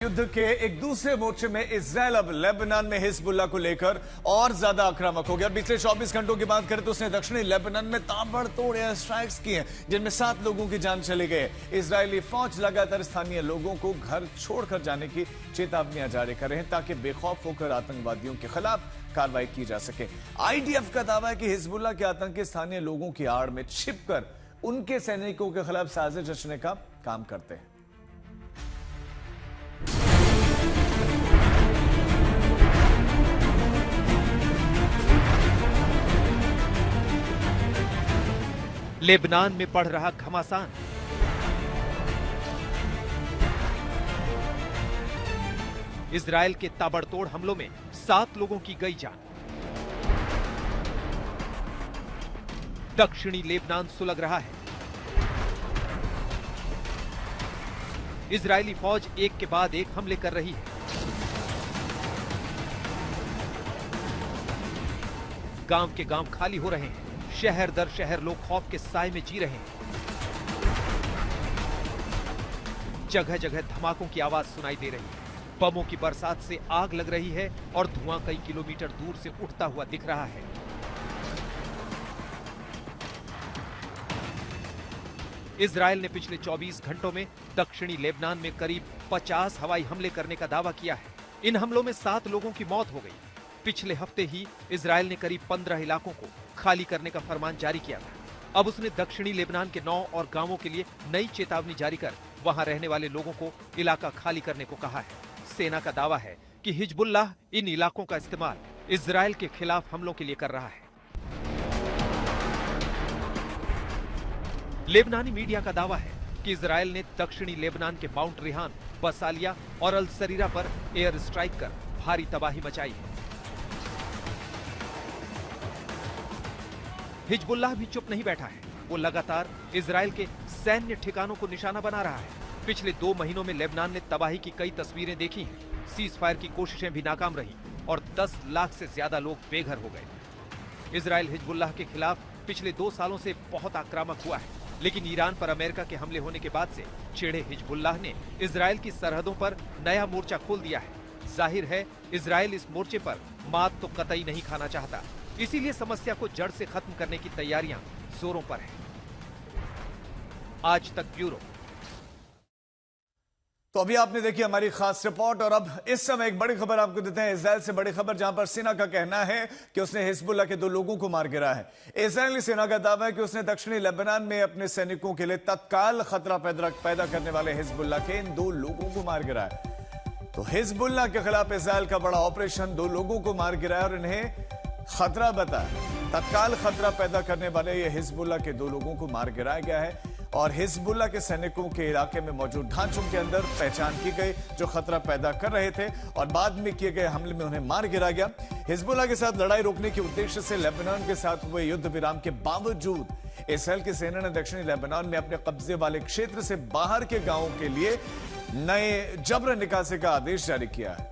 युद्ध के एक दूसरे मोर्चे में इजराइल अब लेबनान में हिजबुल्लाह को लेकर और ज्यादा आक्रामक हो गया। पिछले 24 घंटों की बात करें तो उसने दक्षिणी लेबनान में ताबड़तोड़ एयर स्ट्राइक्स किए हैं, जिनमें 7 लोगों की जान चली गई। इजरायली फौज लगातार स्थानीय लोगों को घर छोड़कर जाने की चेतावनियां जारी कर रहे हैं ताकि बेखौफ होकर आतंकवादियों के खिलाफ कार्रवाई की जा सके। आईडीएफ का दावा है कि हिजबुल्लाह के आतंकी स्थानीय लोगों की आड़ में छिपकर उनके सैनिकों के खिलाफ साजिश रचने का काम करते हैं। लेबनान में बढ़ रहा घमासान। इजरायल के ताबड़तोड़ हमलों में 7 लोगों की गई जान। दक्षिणी लेबनान सुलग रहा है। इजरायली फौज एक के बाद एक हमले कर रही है। गांव के गांव खाली हो रहे हैं। शहर दर शहर लोग खौफ के साए में जी रहे हैं। जगह जगह धमाकों की आवाज सुनाई दे रही है। बमों की बरसात से आग लग रही है और धुआं कई किलोमीटर दूर से उठता हुआ दिख रहा है। इजरायल ने पिछले 24 घंटों में दक्षिणी लेबनान में करीब 50 हवाई हमले करने का दावा किया है। इन हमलों में 7 लोगों की मौत हो गई। पिछले हफ्ते ही इजरायल ने करीब 15 इलाकों को खाली करने का फरमान जारी किया था। अब उसने दक्षिणी लेबनान के 9 और गांवों के लिए नई चेतावनी जारी कर वहां रहने वाले लोगों को इलाका खाली करने को कहा है। सेना का दावा है कि हिजबुल्लाह इन इलाकों का इस्तेमाल इजरायल के खिलाफ हमलों के लिए कर रहा है। लेबनानी मीडिया का दावा है कि इजरायल ने दक्षिणी लेबनान के माउंट रिहान, बसालिया और अल सरीरा पर एयर स्ट्राइक कर भारी तबाही मचाई है। हिजबुल्लाह भी चुप नहीं बैठा है। वो लगातार इजरायल के सैन्य ठिकानों को निशाना बना रहा है। पिछले 2 महीनों में लेबनान ने तबाही की कई तस्वीरें देखी हैं। सीज फायर की कोशिशें भी नाकाम रही और 10 लाख से ज्यादा लोग बेघर हो गए। इजरायल हिजबुल्लाह के खिलाफ पिछले 2 सालों से बहुत आक्रामक हुआ है, लेकिन ईरान पर अमेरिका के हमले होने के बाद से चिढ़े हिजबुल्लाह ने इजरायल की सरहदों पर नया मोर्चा खोल दिया है। जाहिर है इजरायल इस मोर्चे पर मात तो कतई नहीं खाना चाहता, इसीलिए समस्या को जड़ से खत्म करने की तैयारियां जोरों पर हैं। आज तक ब्यूरो। तो अभी आपने देखी हमारी खास रिपोर्ट और अब इस समय एक बड़ी खबर आपको देते हैं। इजरायल से बड़ी खबर, जहां पर सेना का कहना है कि उसने हिजबुल्लाह के 2 लोगों को मार गिराया है। इजरायली सेना का दावा है कि उसने दक्षिणी लेबनान में अपने सैनिकों के लिए तत्काल खतरा पैदा करने वाले हिजबुल्लाह के इन 2 लोगों को मार गिराया। तो हिजबुल्लाह के खिलाफ इजरायल का बड़ा ऑपरेशन, 2 लोगों को मार गिराया और इन्हें खतरा बताया। तत्काल खतरा पैदा करने वाले ये हिजबुल्लाह के 2 लोगों को मार गिराया गया है और हिजबुल्लाह के सैनिकों के इलाके में मौजूद ढांचों के अंदर पहचान की गई जो खतरा पैदा कर रहे थे और बाद में किए गए हमले में उन्हें मार गिराया गया। हिजबुल्लाह के साथ लड़ाई रोकने के उद्देश्य से लेबनान के साथ हुए युद्ध विराम के बावजूद इजरायल की सेना ने दक्षिणी लेबनान में अपने कब्जे वाले क्षेत्र से बाहर के गांवों के लिए नए जबर निकासी का आदेश जारी किया है।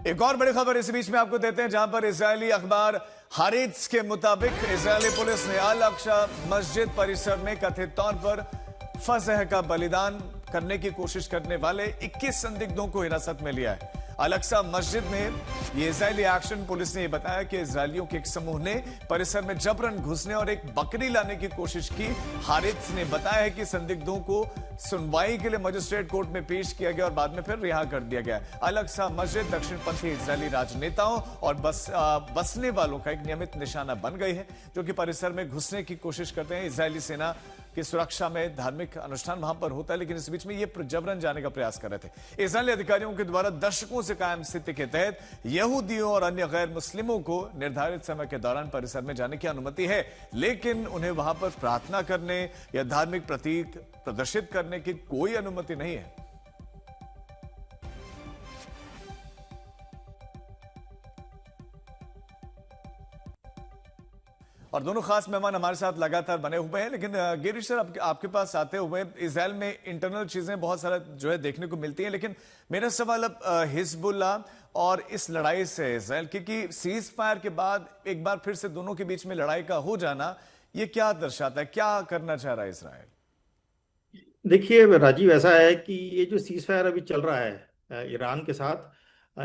एक और बड़ी खबर इस बीच में आपको देते हैं, जहां पर इजरायली अखबार हारित्ज के मुताबिक इजरायली पुलिस ने अल अक्सा मस्जिद परिसर में कथित तौर पर फजह का बलिदान करने की कोशिश करने वाले 21 संदिग्धों को हिरासत में लिया है। अल अक्सा मस्जिद में ये इजरायली एक्शन पुलिस ने यह बताया कि इजरायलियों के एक समूह ने परिसर में जबरन घुसने और एक बकरी लाने की कोशिश की। हारित्ज ने बताया है कि संदिग्धों को सुनवाई के लिए मजिस्ट्रेट कोर्ट में पेश किया गया और बाद में फिर रिहा कर दिया गया। अल अक्सा मस्जिद दक्षिणपंथी इजरायली राजनेताओं और बसने वालों का एक नियमित निशाना बन गई है, जो कि परिसर में घुसने की कोशिश करते हैं। इजरायली सेना की सुरक्षा में धार्मिक अनुष्ठान वहां पर होता है, लेकिन इस बीच में ये जबरन जाने का प्रयास कर रहे थे। इजरायली अधिकारियों के द्वारा दशकों से कायम स्थिति के तहत यहूदियों और अन्य गैर मुस्लिमों को निर्धारित समय के दौरान परिसर में जाने की अनुमति है, लेकिन उन्हें वहां पर प्रार्थना करने या धार्मिक प्रतीक प्रदर्शित करने की कोई अनुमति नहीं है। और दोनों खास मेहमान हमारे साथ लगातार बने हुए हैं, लेकिन गिरीश सर आपके पास आते हुए इजरायल में इंटरनल चीजें बहुत सारा जो है देखने को मिलती हैं, लेकिन मेरा सवाल अब हिजबुल्लाह और इस लड़ाई से इजरायल, क्योंकि सीज फायर के बाद एक बार फिर से दोनों के बीच में लड़ाई का हो जाना, ये क्या दर्शाता है, क्या करना चाह रहा है इसराइल? देखिए राजीव, ऐसा है कि ये जो सीज फायर अभी चल रहा है ईरान के साथ,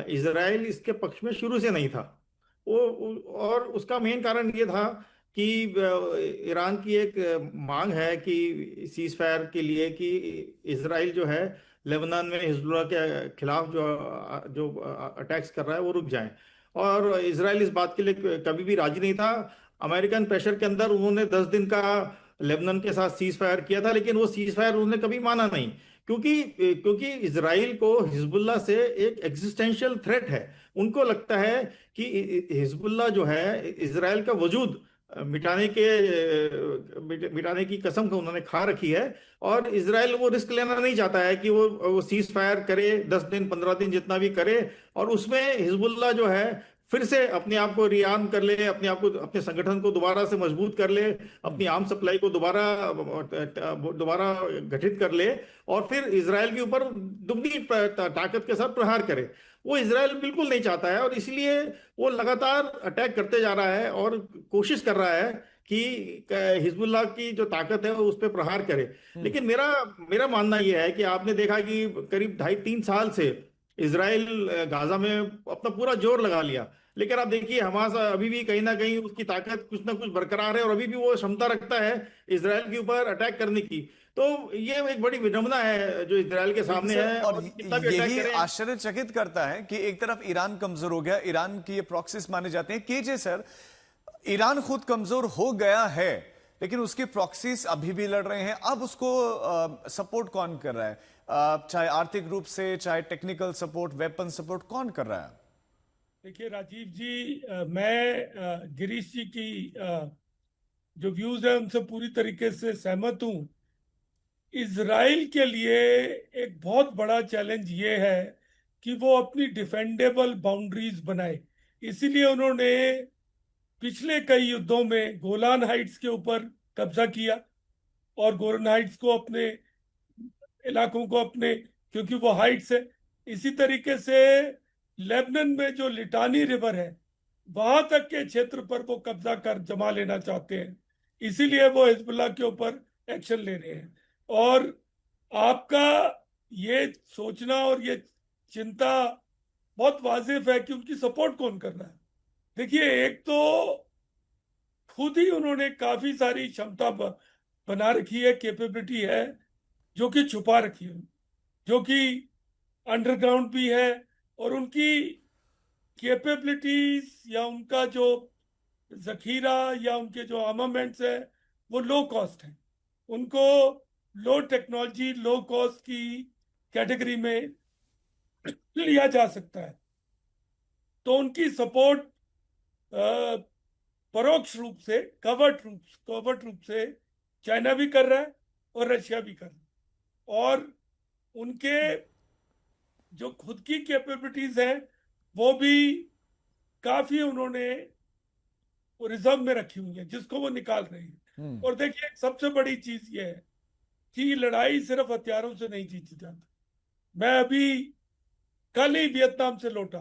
इजराइल इसके पक्ष में शुरू से नहीं था। और उसका मेन कारण ये था कि ईरान की एक मांग है कि सीज फायर के लिए कि इजराइल जो है लेबनान में हिजबुल्लाह के खिलाफ जो जो अटैक्स कर रहा है वो रुक जाए। और इजराइल इस बात के लिए कभी भी राजी नहीं था। अमेरिकन प्रेशर के अंदर उन्होंने 10 दिन का लेबनान के साथ सीज फायर किया था, लेकिन वो सीज फायर उन्होंने कभी माना नहीं, क्योंकि क्योंकि इजराइल को हिजबुल्लाह से एक एग्जिस्टेंशियल थ्रेट है। उनको लगता है कि हिजबुल्लाह जो है इजराइल का वजूद मिटाने की कसम को उन्होंने खा रखी है। और इजराइल वो रिस्क लेना नहीं चाहता है कि वो सीज फायर करे, 10 दिन 15 दिन जितना भी करे, और उसमें हिजबुल्लाह जो है फिर से अपने आप को रियार्म कर ले, अपने आप को, अपने संगठन को दोबारा से मजबूत कर ले, अपनी आर्म सप्लाई को दोबारा गठित कर ले, और फिर इजराइल के ऊपर दुगनी ताकत के साथ प्रहार करे। वो इजराइल बिल्कुल नहीं चाहता है, और इसलिए वो लगातार अटैक करते जा रहा है और कोशिश कर रहा है कि हिजबुल्लाह की जो ताकत है वो उस पर प्रहार करे। लेकिन मेरा मेरा मानना यह है कि आपने देखा कि करीब 2.5-3 साल से इजराइल गाजा में अपना पूरा जोर लगा लिया, लेकिन आप देखिए हमास अभी भी कहीं ना कहीं उसकी ताकत कुछ ना कुछ बरकरार है, और अभी भी वो क्षमता रखता है इजराइल के ऊपर अटैक करने की। तो ये एक बड़ी विडंबना है जो इजराइल के सामने है। और कितना भी अटैक यही करें, आश्चर्यचकित करता है कि एक तरफ ईरान कमजोर हो गया, ईरान की ये प्रॉक्सीज माने जाते हैं। केजे सर, ईरान खुद कमजोर हो गया है, लेकिन उसके प्रॉक्सीज अभी भी लड़ रहे हैं। अब उसको सपोर्ट कौन कर रहा है? चाहे आर्थिक रूप से, चाहे टेक्निकल सपोर्ट, वेपन सपोर्ट, कौन कर रहा है? देखिए राजीव जी, मैं गिरीश जी की जो व्यूज है उनसे पूरी तरीके से सहमत हूं। इजराइल के लिए एक बहुत बड़ा चैलेंज ये है कि वो अपनी डिफेंडेबल बाउंड्रीज बनाए। इसीलिए उन्होंने पिछले कई युद्धों में गोलान हाइट्स के ऊपर कब्जा किया, और गोलान हाइट्स को अपने इलाकों को अपने, क्योंकि वो हाइट्स है। इसी तरीके से लेबनान में जो लिटानी रिवर है वहां तक के क्षेत्र पर वो कब्जा कर जमा लेना चाहते हैं। इसीलिए वो हिजबुल्लाह के ऊपर एक्शन ले रहे हैं। और आपका ये सोचना और ये चिंता बहुत वाजिब है कि उनकी सपोर्ट कौन कर रहा है। देखिए, एक तो खुद ही उन्होंने काफी सारी क्षमता बना रखी है, कैपेबिलिटी है जो कि छुपा रखी है, जो कि अंडरग्राउंड भी है। और उनकी कैपेबिलिटीज या उनका जो जखीरा या उनके जो आर्मामेंट्स है वो लो कॉस्ट है। उनको लो टेक्नोलॉजी, लो कॉस्ट की कैटेगरी में लिया जा सकता है। तो उनकी सपोर्ट परोक्ष रूप से, कवर्ट रूप से चाइना भी कर रहा है और रशिया भी कर रहा है। और उनके जो खुद की कैपेबिलिटीज हैं वो भी काफी उन्होंने रिजर्व में रखी हुई है, जिसको वो निकाल रहे हैं। और देखिए, सबसे बड़ी चीज ये है कि लड़ाई सिर्फ हथियारों से नहीं जीती जाती। मैं अभी कल ही वियतनाम से लौटा।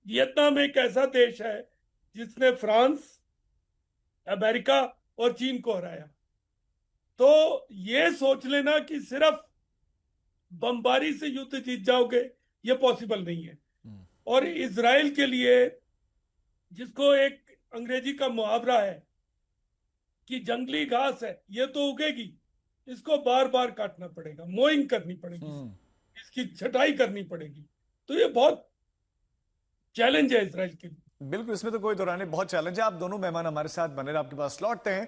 वियतनाम एक ऐसा देश है जिसने फ्रांस, अमेरिका और चीन को हराया। तो ये सोच लेना कि सिर्फ बमबारी से युद्ध जीत जाओगे, ये पॉसिबल नहीं है। और इजराइल के लिए, जिसको एक अंग्रेजी का मुहावरा है कि जंगली घास है ये तो उगेगी, इसको बार बार काटना पड़ेगा, मोइंग करनी पड़ेगी, इसकी छटाई करनी पड़ेगी। तो ये बहुत चैलेंज है इजराइल के लिए। बिल्कुल, इसमें तो कोई दो राय नहीं, बहुत चैलेंज है। आप दोनों मेहमान हमारे साथ बने रहे, आपके पास लौटते हैं।